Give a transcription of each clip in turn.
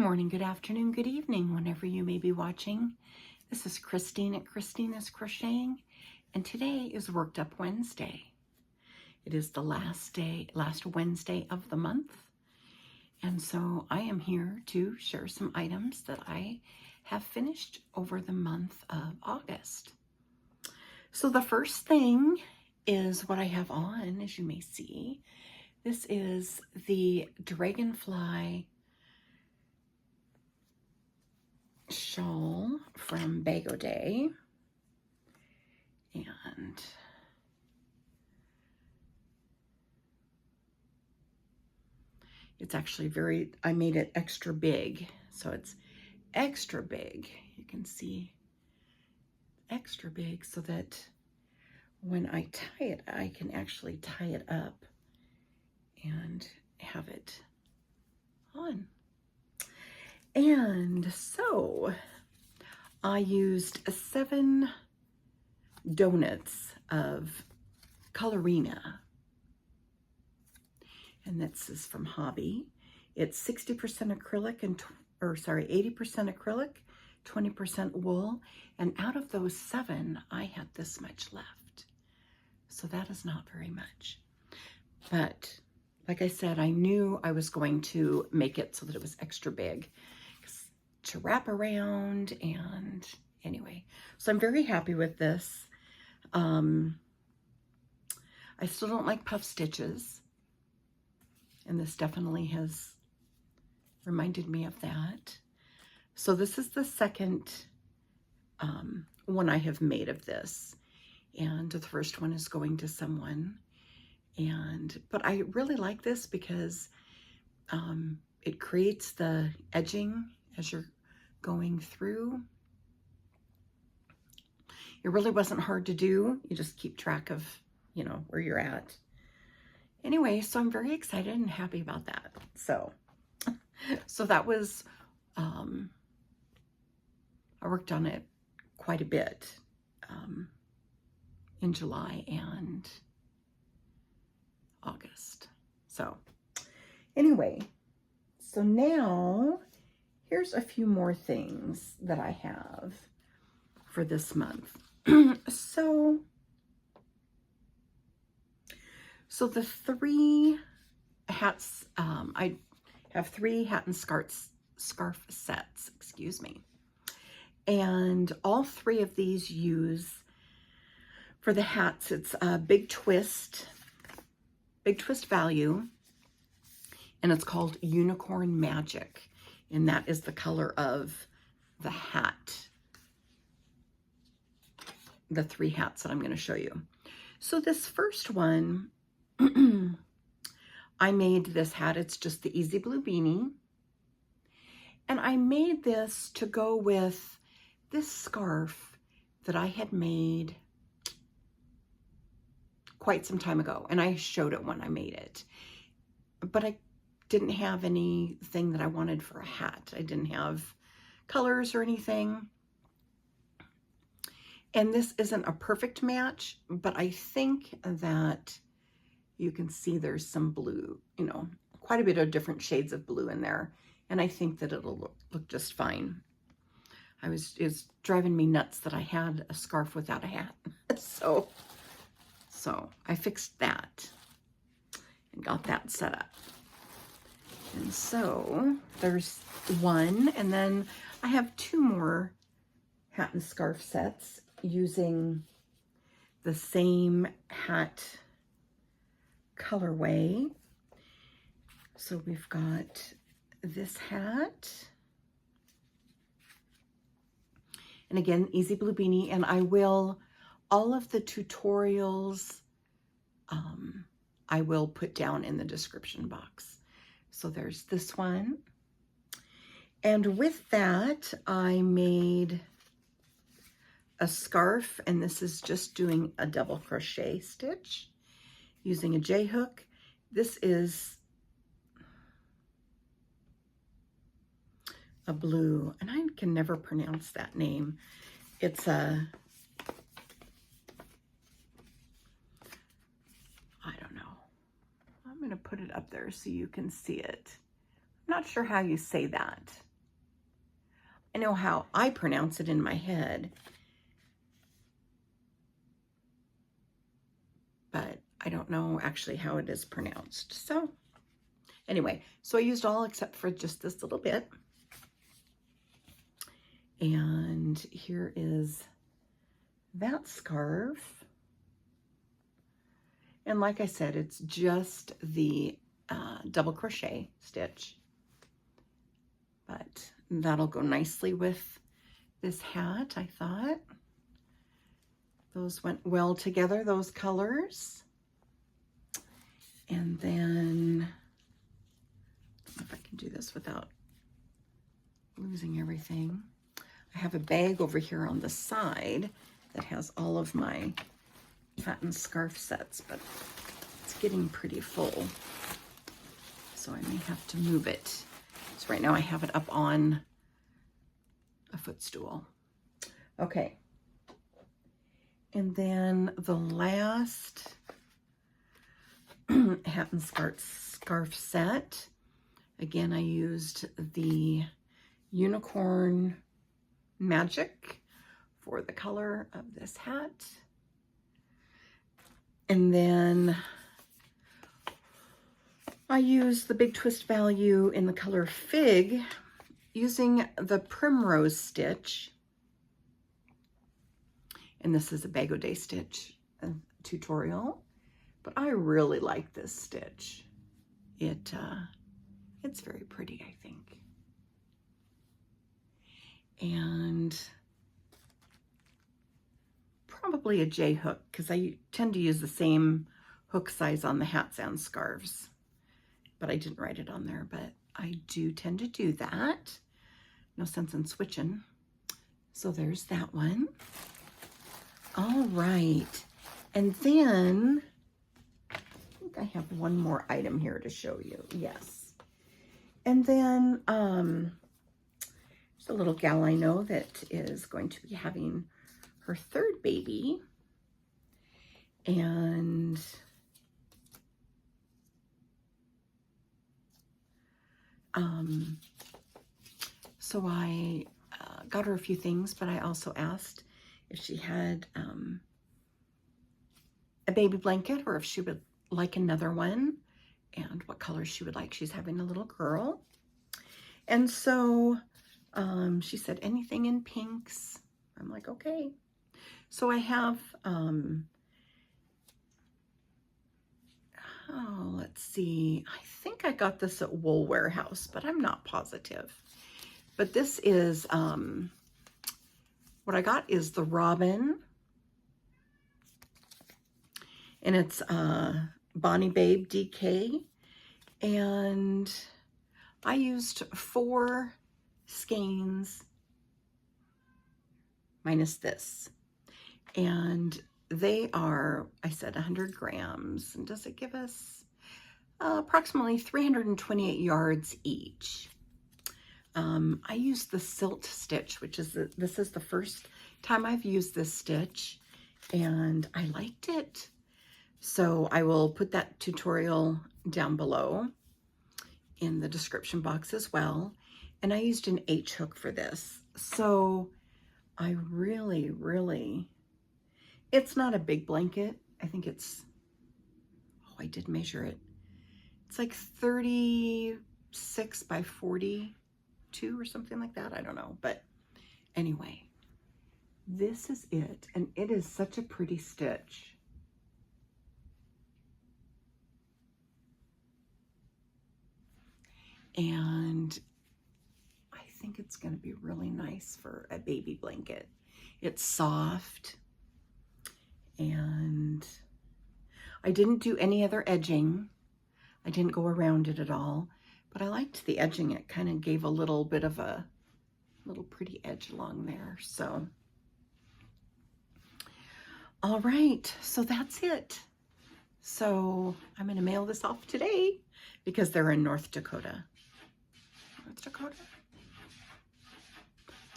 morning, good afternoon, good evening, whenever you may be watching. This is Christine at Christina's Crocheting, and today is Worked Up Wednesday. It is the last Wednesday of the month, and so I am here to share some items that I have finished over the month of August. So the first thing is what I have on, as you may see. This is the Dragonfly shawl from Bag O' Day, and it's actually I made it extra big, so it's extra big. You can see extra big so that when I tie it, I can actually tie it up and have it on. And so I used 7 donuts of Colorina, and this is from Hobby. It's 60% acrylic and 80% acrylic, 20% wool, and out of those 7, I had this much left. So that is not very much. But like I said, I knew I was going to make it so that it was extra big to wrap around, and anyway, so I'm very happy with this. I still don't like puff stitches, and this definitely has reminded me of that. So this is the second one I have made of this, and the first one is going to someone, but I really like this because it creates the edging as you're going through. It really wasn't hard to do. You just keep track of, where you're at. Anyway, so I'm very excited and happy about that. So that was, I worked on it quite a bit in July and August. So anyway, so now here's a few more things that I have for this month. So the 3 hats, I have 3 hat and scarf sets, excuse me. And all 3 of these use, for the hats, it's a Big Twist Value, and it's called Unicorn Magic. And that is the color of the hat, the 3 hats that I'm going to show you. So this first one, I made this hat. It's just the Easy Blue Beanie. And I made this to go with this scarf that I had made quite some time ago. And I showed it when I made it. But I didn't have anything that I wanted for a hat. I didn't have colors or anything. And this isn't a perfect match, but I think that you can see there's some blue, quite a bit of different shades of blue in there. And I think that it'll look just fine. It's driving me nuts that I had a scarf without a hat. So I fixed that and got that set up. And so there's one, and then I have 2 more hat and scarf sets using the same hat colorway. So we've got this hat, and again, Easy Blue Beanie, and all of the tutorials I will put down in the description box. So there's this one. And with that, I made a scarf, and this is just doing a double crochet stitch using a J-hook. This is a blue, and I can never pronounce that name. It's a, I don't know. I'm going to put it up there so you can see it. I'm not sure how you say that. I know how I pronounce it in my head, but I don't know actually how it is pronounced. So anyway, so I used all except for just this little bit. And here is that scarf. And like I said, it's just the double crochet stitch, but that'll go nicely with this hat, I thought. Those went well together, those colors. And then, I don't know if I can do this without losing everything. I have a bag over here on the side that has all of my pattern scarf sets, but it's getting pretty full, so I may have to move it. So right now I have it up on a footstool. Okay, and then the last hat and scarf set, again I used the Unicorn Magic for the color of this hat. And then I used the Big Twist Value in the color Fig using the Primrose stitch. And this is a Bag O' Day stitch tutorial, but I really like this stitch. It's very pretty, I think. And probably a J hook, because I tend to use the same hook size on the hats and scarves, but I didn't write it on there, but I do tend to do that. No sense in switching. So there's that one. All right, and then I think I have one more item here to show you. Yes, and then there's a little gal I know that is going to be having her third baby, and so I got her a few things, but I also asked if she had a baby blanket or if she would like another one and what color she would like. She's having a little girl, and so she said anything in pinks. I'm like, okay. So I have, oh, let's see. I think I got this at Wool Warehouse, but I'm not positive. But this is, what I got is the Robin. And it's Bonnie Babe DK. And I used 4 skeins minus this. And they are, I said 100 grams. And does it give us approximately 328 yards each? I used the Silt stitch, which is, this is the first time I've used this stitch, and I liked it. So I will put that tutorial down below in the description box as well. And I used an H hook for this. So I really, it's not a big blanket. I think it's, oh, I did measure it. It's like 36 by 42 or something like that. I don't know. But anyway, this is it. And it is such a pretty stitch. And I think it's going to be really nice for a baby blanket. It's soft, and I didn't do any other edging. I didn't go around it at all, but I liked the edging. It kind of gave a little bit of a little pretty edge along there. So, all right, so that's it. So I'm going to mail this off today because they're in North Dakota. North Dakota?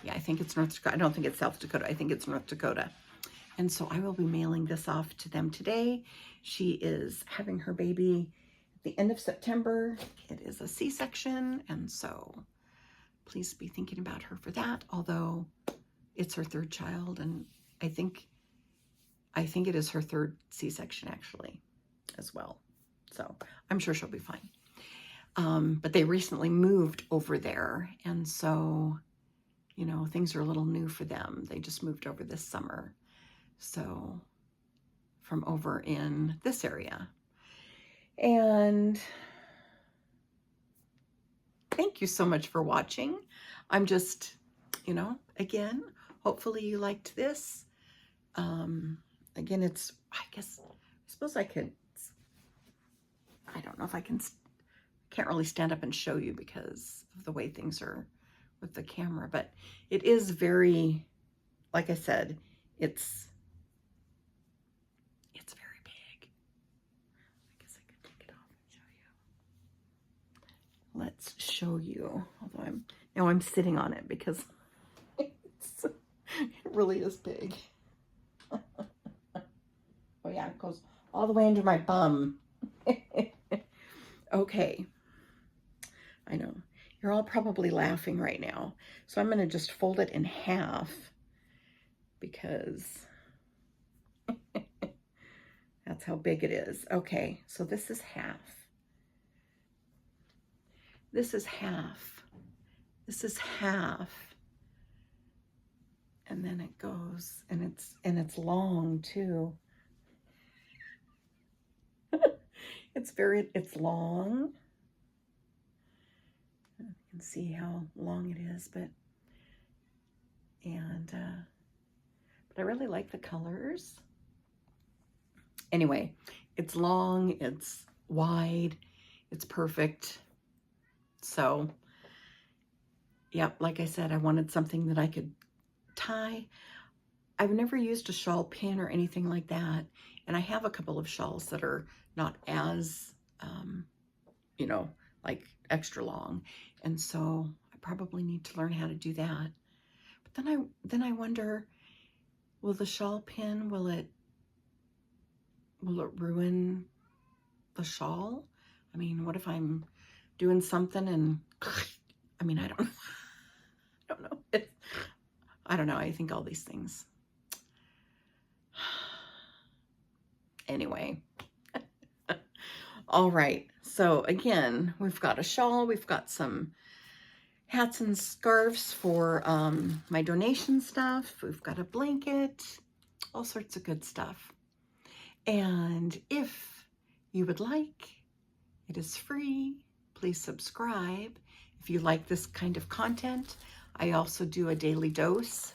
Yeah, I think it's North Dakota. I don't think it's South Dakota. I think it's North Dakota. And so I will be mailing this off to them today. She is having her baby at the end of September. It is a C-section, and so please be thinking about her for that, although it's her third child, and I think it is her third C-section actually as well. So I'm sure she'll be fine. But they recently moved over there, and so, you know, things are a little new for them. They just moved over this summer. So from over in this area. And thank you so much for watching. I'm just, you know, again, hopefully you liked this. Again, it's, I suppose I could, I don't know if I can't really stand up and show you because of the way things are with the camera, but it is very, like I said, it's very big. I guess I could take it off and show you. Let's show you, although I'm sitting on it because it really is big. Oh yeah, it goes all the way under my bum. Okay. I know. You're all probably laughing right now. So I'm going to just fold it in half because that's how big it is. Okay, so this is half. This is half. This is half. And then it goes, and it's long too. It's long. You can see how long it is, but I really like the colors. Anyway, it's long, it's wide, it's perfect. So, yeah, like I said, I wanted something that I could tie. I've never used a shawl pin or anything like that, and I have a couple of shawls that are not as, you know, like extra long, and so I probably need to learn how to do that. But then I wonder, will the shawl pin, will it ruin the shawl? I mean, what if I'm doing something and I mean, I don't know. I don't know. I think all these things. Anyway. All right. So again, we've got a shawl. We've got some hats and scarves for my donation stuff. We've got a blanket, all sorts of good stuff. And if you would like, it is free. Please subscribe. If you like this kind of content, I also do a daily dose,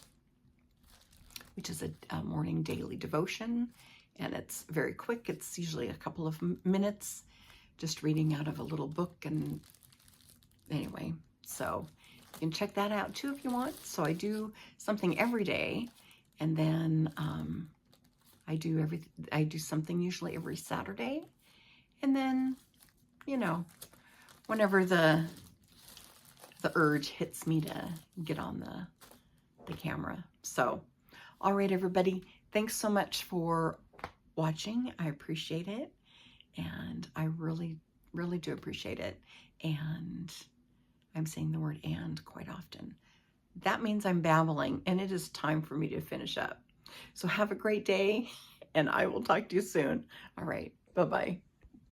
which is a morning daily devotion. And it's very quick. It's usually a couple of minutes, just reading out of a little book. And anyway, so you can check that out too if you want. So I do something every day, and then I do something usually every Saturday, and then, you know, whenever the urge hits me to get on the camera. So, all right, everybody, thanks so much for watching. I appreciate it, and I really, really do appreciate it. And I'm saying the word "and" quite often. That means I'm babbling, and it is time for me to finish up. So have a great day, and I will talk to you soon. All right, bye-bye.